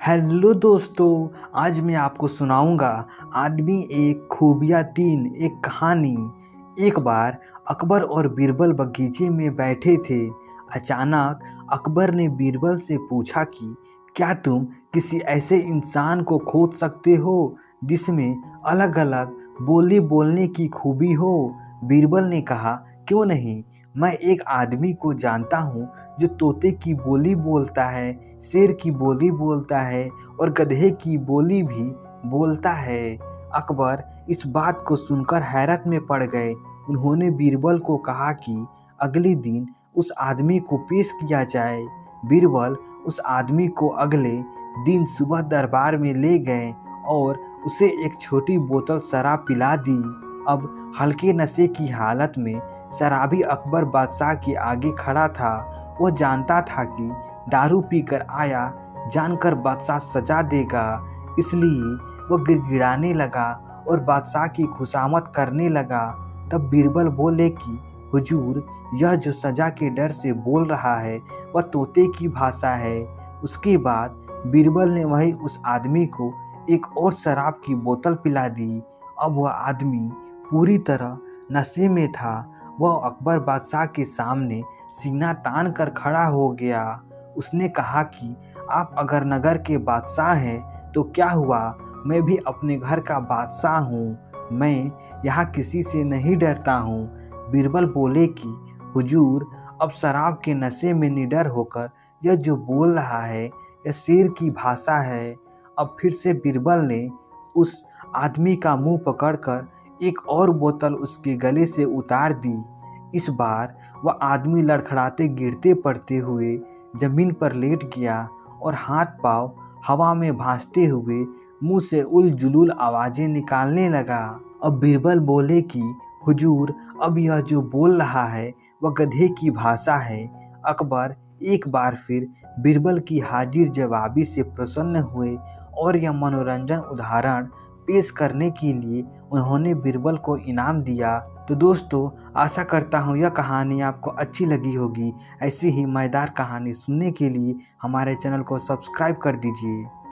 Hello दोस्तों, आज मैं आपको सुनाऊंगा आदमी एक खूबिया तीन एक कहानी। एक बार अकबर और बीरबल बगीचे में बैठे थे। अचानक अकबर ने बीरबल से पूछा कि क्या तुम किसी ऐसे इंसान को खोज सकते हो जिसमें अलग अलग बोली बोलने की खूबी हो। बीरबल ने कहा, क्यों नहीं, मैं एक आदमी को जानता हूँ जो तोते की बोली बोलता है, शेर की बोली बोलता है और गधे की बोली भी बोलता है। अकबर इस बात को सुनकर हैरत में पड़ गए। उन्होंने बीरबल को कहा कि अगले दिन उस आदमी को पेश किया जाए। बीरबल उस आदमी को अगले दिन सुबह दरबार में ले गए और उसे एक छोटी बोतल शराब पिला दी। अब हल्के नशे की हालत में शराबी अकबर बादशाह के आगे खड़ा था। वह जानता था कि दारू पीकर आया जानकर बादशाह सजा देगा, इसलिए वह गिड़गिड़ाने लगा और बादशाह की खुशामद करने लगा। तब बीरबल बोले कि हुजूर, यह जो सजा के डर से बोल रहा है वह तोते की भाषा है। उसके बाद बीरबल ने वही उस आदमी को एक और शराब की बोतल पिला दी। अब वह आदमी पूरी तरह नशे में था। वह अकबर बादशाह के सामने सीना तान कर खड़ा हो गया। उसने कहा कि आप अगर नगर के बादशाह हैं तो क्या हुआ, मैं भी अपने घर का बादशाह हूँ। मैं यहाँ किसी से नहीं डरता हूँ। बीरबल बोले कि हुजूर, अब शराब के नशे में निडर होकर यह जो बोल रहा है यह शेर की भाषा है। अब फिर से बीरबल ने उस आदमी का मुंह पकड़कर एक और बोतल उसके गले से उतार दी। इस बार वह आदमी लड़खड़ाते गिरते पड़ते हुए जमीन पर लेट गया और हाथ पांव हवा में भांजते हुए मुंह से उलझुल आवाजें निकालने लगा। अब बीरबल बोले कि हुजूर, अब यह जो बोल रहा है वह गधे की भाषा है। अकबर एक बार फिर बीरबल की हाजिर जवाबी से प्रसन्न हुए और यह मनोरंजन उदाहरण पेश करने के लिए उन्होंने बीरबल को इनाम दिया। तो दोस्तों, आशा करता हूँ यह कहानी आपको अच्छी लगी होगी। ऐसी ही मज़ेदार कहानी सुनने के लिए हमारे चैनल को सब्सक्राइब कर दीजिए।